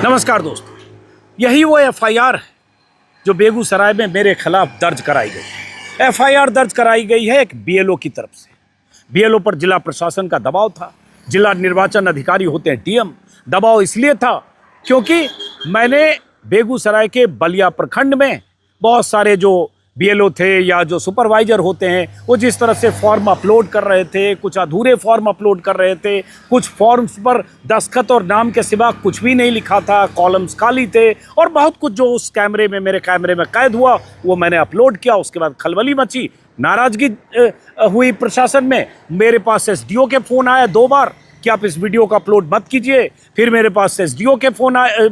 नमस्कार दोस्तों, यही वो एफआईआर है जो बेगूसराय में मेरे खिलाफ दर्ज कराई गई। एफआईआर दर्ज कराई गई है एक बीएलओ की तरफ से। बीएलओ पर जिला प्रशासन का दबाव था। जिला निर्वाचन अधिकारी होते हैं डीएम। दबाव इसलिए था क्योंकि मैंने बेगूसराय के बलिया प्रखंड में बहुत सारे जो बीएलओ थे या जो सुपरवाइजर होते हैं वो जिस तरह से फॉर्म अपलोड कर रहे थे, कुछ अधूरे फॉर्म अपलोड कर रहे थे, कुछ फॉर्म्स पर दस्तखत और नाम के सिवा कुछ भी नहीं लिखा था, कॉलम्स खाली थे और बहुत कुछ जो उस कैमरे में मेरे कैमरे में कैद हुआ वो मैंने अपलोड किया। उसके बाद खलबली मची, नाराजगी हुई प्रशासन में। मेरे पास एसडीओ के फ़ोन आया 2 बार कि आप इस वीडियो को अपलोड मत कीजिए। फिर मेरे पास एसडीओ के फ़ोन आए,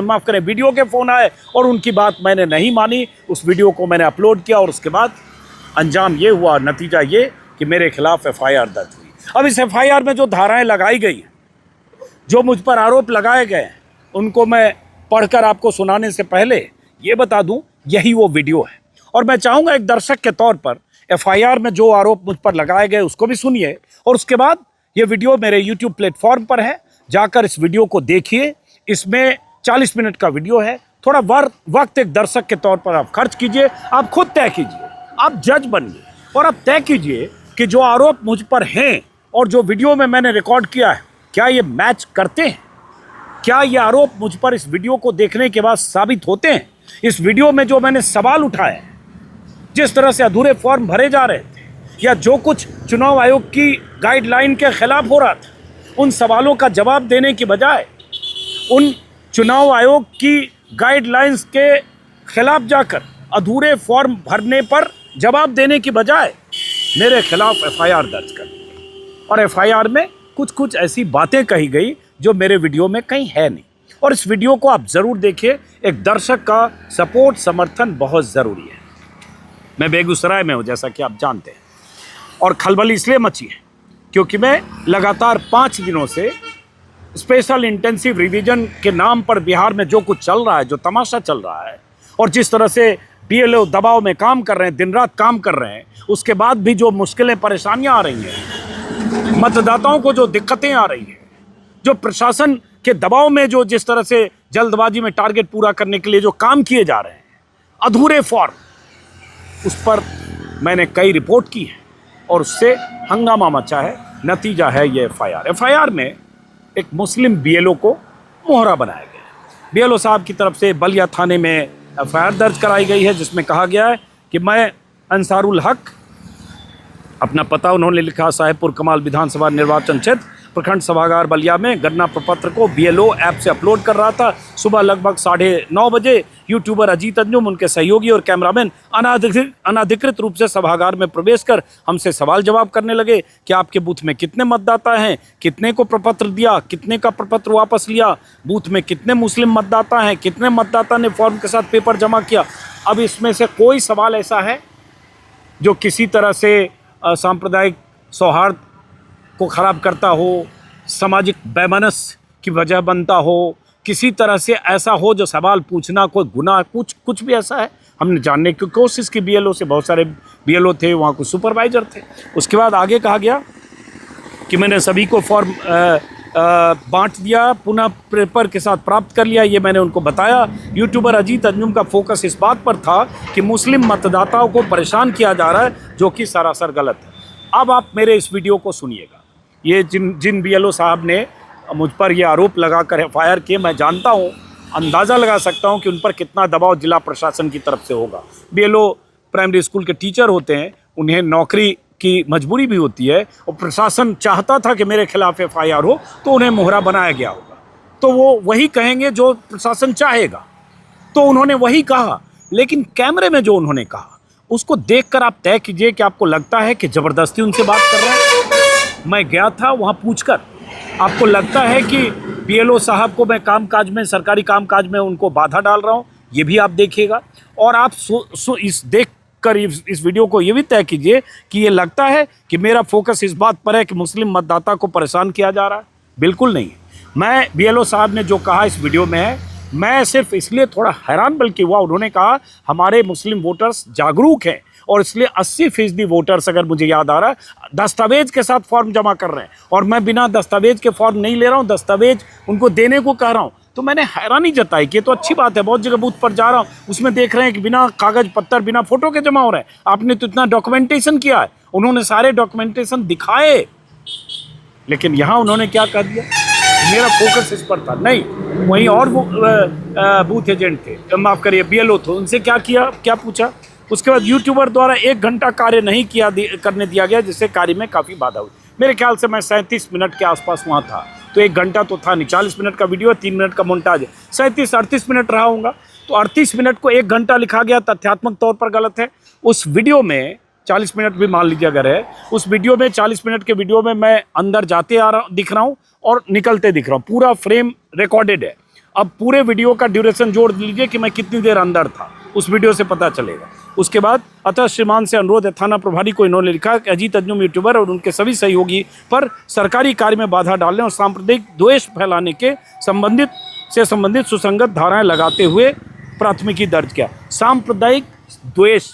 माफ़ करें, वीडियो के फ़ोन आए और उनकी बात मैंने नहीं मानी। उस वीडियो को मैंने अपलोड किया और उसके बाद अंजाम ये हुआ, नतीजा ये कि मेरे खिलाफ एफआईआर दर्ज हुई। अब इस एफआईआर में जो धाराएं लगाई गई हैं, जो मुझ पर आरोप लगाए गए हैं, उनको मैं पढ़कर आपको सुनाने से पहले ये बता दूं, यही वो वीडियो है। और मैं चाहूँगा एक दर्शक के तौर पर एफआईआर में जो आरोप मुझ पर लगाए गए उसको भी सुनिए और उसके बाद ये वीडियो मेरे YouTube प्लेटफॉर्म पर है, जाकर इस वीडियो को देखिए। इसमें 40 मिनट का वीडियो है। थोड़ा वक्त एक दर्शक के तौर पर आप खर्च कीजिए, आप खुद तय कीजिए, आप जज बनिए और आप तय कीजिए कि जो आरोप मुझ पर हैं और जो वीडियो में मैंने रिकॉर्ड किया है, क्या ये मैच करते हैं? क्या ये आरोप मुझ पर इस वीडियो को देखने के बाद साबित होते हैं? इस वीडियो में जो मैंने सवाल उठाए, जिस तरह से अधूरे फॉर्म भरे जा रहे थे या जो कुछ चुनाव आयोग की गाइडलाइन के खिलाफ हो रहा था, उन सवालों का जवाब देने की बजाय, उन चुनाव आयोग की गाइडलाइंस के खिलाफ जाकर अधूरे फॉर्म भरने पर जवाब देने की बजाय मेरे खिलाफ एफआईआर दर्ज कर दी। और एफआईआर में कुछ ऐसी बातें कही गई जो मेरे वीडियो में कहीं है नहीं। और इस वीडियो को आप ज़रूर देखिए। एक दर्शक का सपोर्ट, समर्थन बहुत ज़रूरी है। मैं बेगूसराय में हूँ, जैसा कि आप जानते हैं, और खलबली इसलिए मची है क्योंकि मैं लगातार 5 दिनों से स्पेशल इंटेंसिव रिवीजन के नाम पर बिहार में जो कुछ चल रहा है, जो तमाशा चल रहा है और जिस तरह से बीएलओ दबाव में काम कर रहे हैं, दिन रात काम कर रहे हैं, उसके बाद भी जो मुश्किलें, परेशानियां आ रही हैं, मतदाताओं को जो दिक्कतें आ रही हैं, जो प्रशासन के दबाव में जो जिस तरह से जल्दबाजी में टारगेट पूरा करने के लिए जो काम किए जा रहे हैं, अधूरे फॉर्म, उस पर मैंने कई रिपोर्ट की है और उससे हंगामा मचा है। नतीजा है ये एफआईआर। एफआईआर में एक मुस्लिम बीएलओ को मोहरा बनाया गया है। बीएलओ साहब की तरफ से बलिया थाने में एफआईआर दर्ज कराई गई है जिसमें कहा गया है कि मैं अंसारुल हक, अपना पता उन्होंने लिखा साहेबपुर कमाल विधानसभा निर्वाचन क्षेत्र, प्रखंड सभागार बलिया में गणना प्रपत्र को बीएलओ ऐप से अपलोड कर रहा था। सुबह लगभग 9:30 बजे यूट्यूबर अजीत अंजुम, उनके सहयोगी और कैमरामैन अनाधिकृत रूप से सभागार में प्रवेश कर हमसे सवाल जवाब करने लगे कि आपके बूथ में कितने मतदाता हैं, कितने को प्रपत्र दिया, कितने का प्रपत्र वापस लिया, बूथ में कितने मुस्लिम मतदाता हैं, कितने मतदाता ने फॉर्म के साथ पेपर जमा किया। अब इसमें से कोई सवाल ऐसा है जो किसी तरह से सांप्रदायिक सौहार्द को ख़राब करता हो, सामाजिक बैमनस की वजह बनता हो, किसी तरह से ऐसा हो जो सवाल पूछना कोई गुनाह, कुछ भी ऐसा है? हमने जानने की कोशिश की बीएलओ से। बहुत सारे बीएलओ थे, वहाँ कुछ सुपरवाइजर थे। उसके बाद आगे कहा गया कि मैंने सभी को फॉर्म बांट दिया, पुनः पेपर के साथ प्राप्त कर लिया। ये मैंने उनको बताया। यूट्यूबर अजीत अंजुम का फोकस इस बात पर था कि मुस्लिम मतदाताओं को परेशान किया जा रहा है, जो कि सरासर गलत है। अब आप मेरे इस वीडियो को सुनिएगा। ये जिन बीएलओ साहब ने मुझ पर ये आरोप लगाकर एफआईआर किए, मैं जानता हूँ, अंदाज़ा लगा सकता हूँ कि उन पर कितना दबाव जिला प्रशासन की तरफ से होगा। बीएलओ प्राइमरी स्कूल के टीचर होते हैं, उन्हें नौकरी की मजबूरी भी होती है और प्रशासन चाहता था कि मेरे खिलाफ एफआईआर हो तो उन्हें मोहरा बनाया गया होगा। तो वो वही कहेंगे जो प्रशासन चाहेगा, तो उन्होंने वही कहा। लेकिन कैमरे में जो उन्होंने कहा उसको देखकर आप तय कीजिए कि आपको लगता है कि ज़बरदस्ती उनसे बात कर रहे हैं। मैं गया था वहाँ पूछकर, आपको लगता है कि बीएलओ साहब को मैं कामकाज में, सरकारी कामकाज में उनको बाधा डाल रहा हूँ? ये भी आप देखिएगा। और आप इस देख कर इस वीडियो को ये भी तय कीजिए कि ये लगता है कि मेरा फोकस इस बात पर है कि मुस्लिम मतदाता को परेशान किया जा रहा है। बिल्कुल नहीं। मैं बीएलओ साहब ने जो कहा इस वीडियो में है, मैं सिर्फ इसलिए थोड़ा हैरान बल्कि हुआ, उन्होंने कहा हमारे मुस्लिम वोटर्स जागरूक हैं और इसलिए 80% वोटर्स, अगर मुझे याद आ रहा है, दस्तावेज के साथ फॉर्म जमा कर रहे हैं और मैं बिना दस्तावेज के फॉर्म नहीं ले रहा हूँ, दस्तावेज उनको देने को कह रहा हूँ। तो मैंने हैरानी जताई कि ये तो अच्छी बात है, बहुत जगह बूथ पर जा रहा हूँ उसमें देख रहे हैं कि बिना कागज पत्तर बिना फोटो के जमा हो रहे हैं। आपने तो इतना डॉक्यूमेंटेशन किया है, उन्होंने सारे डॉक्यूमेंटेशन दिखाए, लेकिन यहाँ उन्होंने क्या कर दिया, मेरा फोकस इस पर था नहीं। वहीं और वो बूथ एजेंट थे, माफ़ करिए BLO थे, उनसे क्या किया, क्या पूछा। उसके बाद यूट्यूबर द्वारा 1 घंटा कार्य नहीं करने दिया गया, जिससे कार्य में काफ़ी बाधा हुई। मेरे ख्याल से मैं 37 मिनट के आसपास वहाँ था, तो 1 घंटा तो था नहीं, 40 मिनट का वीडियो है, 3 मिनट का मोन्टाज है, 37-38 मिनट रहा होगा। तो 38 मिनट को 1 घंटा लिखा गया, तथ्यात्मक तौर पर गलत है। उस वीडियो में 40 मिनट भी मान लीजिए अगर है, उस वीडियो में 40 मिनट के वीडियो में मैं अंदर जाते आ रहा दिख रहा हूँ और निकलते दिख रहा हूँ, पूरा फ्रेम रिकॉर्डेड है। अब पूरे वीडियो का ड्यूरेशन जोड़ लीजिए कि मैं कितनी देर अंदर था, उस वीडियो से पता चलेगा। उसके बाद अतः श्रीमान से अनुरोध है, थाना प्रभारी को इन्होंने लिखा कि अजीत अंजुम यूट्यूबर और उनके सभी सहयोगी पर सरकारी कार्य में बाधा डालने और सांप्रदायिक द्वेष फैलाने के संबंधित सुसंगत धाराएं लगाते हुए प्राथमिकी दर्ज किया। सांप्रदायिक द्वेष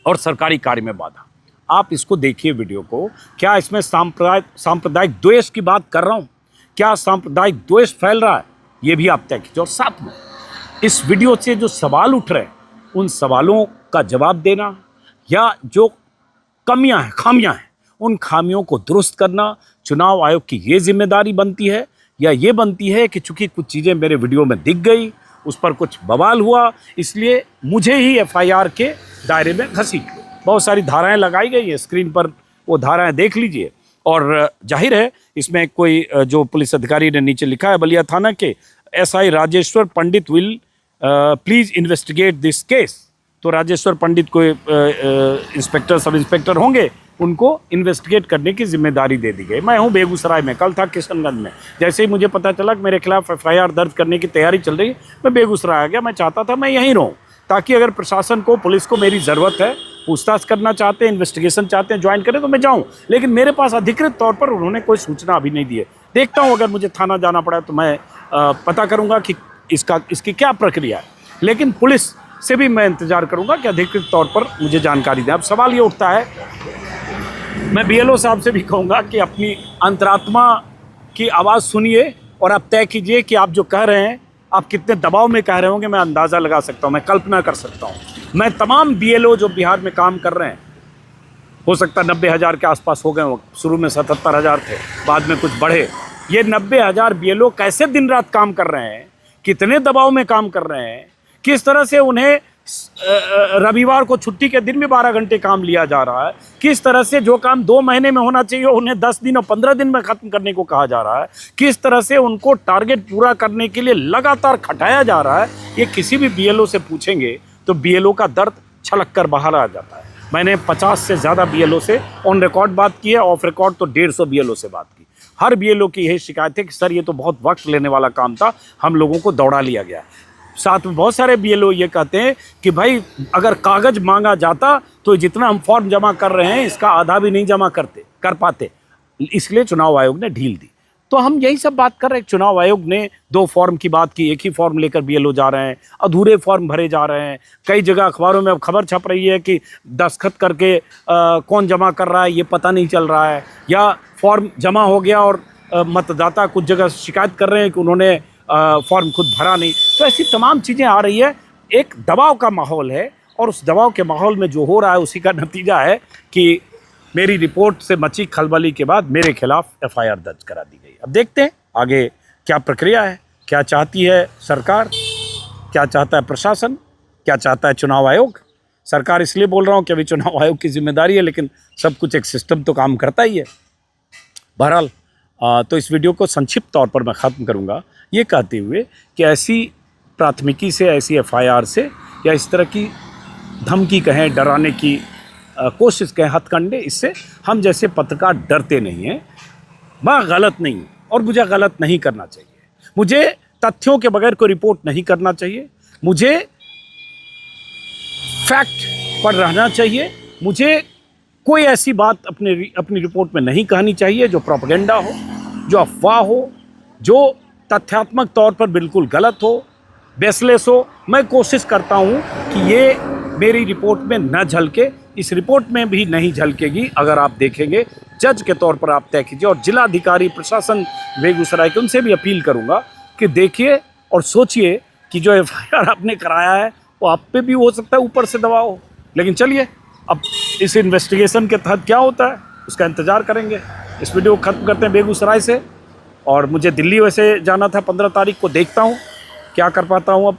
और सरकारी कार्य में बाधा, आप इसको देखिए वीडियो को, क्या इसमें सांप्रदायिक द्वेष की बात कर रहा हूँ, क्या सांप्रदायिक द्वेष फैल रहा है, ये भी आप तय कीजिए। और साथ में इस वीडियो से जो सवाल उठ रहे हैं, उन सवालों का जवाब देना, या जो कमियां हैं, खामियां हैं, उन खामियों को दुरुस्त करना चुनाव आयोग की ये जिम्मेदारी बनती है, या ये बनती है कि चूंकि कुछ चीज़ें मेरे वीडियो में दिख गई, उस पर कुछ बवाल हुआ, इसलिए मुझे ही FIR के दायरे में घसीट लो। बहुत सारी धाराएं लगाई गई है, स्क्रीन पर वो धाराएं देख लीजिए। और जाहिर है इसमें कोई जो पुलिस अधिकारी ने नीचे लिखा है, बलिया थाना के SI Rajeshwar Pandit will please investigate this case. तो राजेश्वर पंडित को इंस्पेक्टर, सब इंस्पेक्टर होंगे, उनको इन्वेस्टिगेट करने की जिम्मेदारी दे दी गई। मैं हूँ बेगूसराय में, कल था किशनगंज में। जैसे ही मुझे पता चला कि मेरे खिलाफ FIR दर्ज करने की तैयारी चल रही है, मैं बेगूसराय आ गया। मैं चाहता था मैं यहीं रहूँ, ताकि अगर प्रशासन को, पुलिस को मेरी ज़रूरत है, पूछताछ करना चाहते हैं, इन्वेस्टिगेशन चाहते हैं, ज्वाइन करें तो मैं जाऊँ। लेकिन मेरे पास अधिकृत तौर पर उन्होंने कोई सूचना अभी नहीं दी है। देखता हूँ, अगर मुझे थाना जाना पड़ा तो मैं पता करूँगा कि इसकी क्या प्रक्रिया है। लेकिन पुलिस से भी मैं इंतज़ार करूँगा कि अधिकृत तौर पर मुझे जानकारी दें। अब सवाल ये उठता है, मैं BLO साहब से भी कहूँगा कि अपनी अंतरात्मा की आवाज़ सुनिए और आप तय कीजिए कि आप जो कह रहे हैं, आप कितने दबाव में कह रहे होंगे। मैं अंदाज़ा लगा सकता हूँ, मैं कल्पना कर सकता हूँ। मैं तमाम BLO जो बिहार में काम कर रहे हैं, हो सकता है 90,000 के आसपास हो गए हो, शुरू में 77,000 थे, बाद में कुछ बढ़े। ये 90,000 BLO कैसे दिन रात काम कर रहे हैं, कितने दबाव में काम कर रहे हैं, किस तरह से उन्हें रविवार को छुट्टी के दिन भी 12 घंटे काम लिया जा रहा है, किस तरह से जो काम 2 महीने में होना चाहिए उन्हें 10 दिन और 15 दिन में ख़त्म करने को कहा जा रहा है, किस तरह से उनको टारगेट पूरा करने के लिए लगातार खटाया जा रहा है। ये किसी भी BLO से पूछेंगे तो BLO का दर्द छलक कर बाहर आ जाता है। मैंने 50 से ज़्यादा BLO से ऑन रिकॉर्ड बात की है, ऑफ रिकॉर्ड तो 150 BLO से बात की। हर BLO की यही शिकायत है कि सर ये तो बहुत वक्त लेने वाला काम था, हम लोगों को दौड़ा लिया गया। साथ में बहुत सारे BLO ये कहते हैं कि भाई अगर कागज़ मांगा जाता तो जितना हम फॉर्म जमा कर रहे हैं इसका आधा भी नहीं जमा कर पाते, इसलिए चुनाव आयोग ने ढील दी। तो हम यही सब बात कर रहे हैं। चुनाव आयोग ने 2 फॉर्म की बात की, एक ही फॉर्म लेकर BLO जा रहे हैं, अधूरे फॉर्म भरे जा रहे हैं। कई जगह अखबारों में अब खबर छप रही है कि दस्तखत करके कौन जमा कर रहा है ये पता नहीं चल रहा है, या फॉर्म जमा हो गया और मतदाता कुछ जगह शिकायत कर रहे हैं कि उन्होंने फॉर्म खुद भरा नहीं। तो ऐसी तमाम चीज़ें आ रही है, एक दबाव का माहौल है, और उस दबाव के माहौल में जो हो रहा है उसी का नतीजा है कि मेरी रिपोर्ट से मची खलबली के बाद मेरे खिलाफ FIR दर्ज करा दी गई। अब देखते हैं आगे क्या प्रक्रिया है, क्या चाहती है सरकार, क्या चाहता है प्रशासन, क्या चाहता है चुनाव आयोग। सरकार इसलिए बोल रहा हूँ कि अभी चुनाव आयोग की जिम्मेदारी है, लेकिन सब कुछ एक सिस्टम तो काम करता ही है। बहरहाल तो इस वीडियो को संक्षिप्त तौर पर मैं ख़त्म करूँगा ये कहते हुए कि ऐसी प्राथमिकी से, ऐसी FIR से, या इस तरह की धमकी कहें, डराने की कोशिश कहें, हथकंडे, इससे हम जैसे पत्रकार डरते नहीं हैं। मैं गलत नहीं और मुझे गलत नहीं करना चाहिए, मुझे तथ्यों के बगैर कोई रिपोर्ट नहीं करना चाहिए, मुझे फैक्ट पर रहना चाहिए, मुझे कोई ऐसी बात अपनी रिपोर्ट में नहीं कहनी चाहिए जो प्रोपेगेंडा हो, जो अफवाह हो, जो तथ्यात्मक तौर पर बिल्कुल गलत हो, बेसलेस हो। मैं कोशिश करता हूँ कि ये मेरी रिपोर्ट में न झलके, इस रिपोर्ट में भी नहीं झलकेगी। अगर आप देखेंगे, जज के तौर पर आप तय कीजिए। और जिलाधिकारी, प्रशासन बेगूसराय के, उनसे भी अपील करूँगा कि देखिए और सोचिए कि जो FIR आपने कराया है वो आप पे भी हो सकता है ऊपर से दबाव हो। लेकिन चलिए, अब इस इन्वेस्टिगेशन के तहत क्या होता है उसका इंतज़ार करेंगे। इस वीडियो को ख़त्म करते हैं बेगूसराय से, और मुझे दिल्ली वैसे जाना था 15 तारीख को, देखता हूँ क्या कर पाता हूँ। अब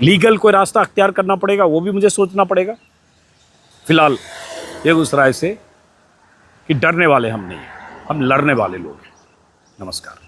लीगल कोई रास्ता अख्तियार करना पड़ेगा, वो भी मुझे सोचना पड़ेगा। फिलहाल बेगूसराय से कि डरने वाले हम नहीं हैं, हम लड़ने वाले लोग हैं। नमस्कार।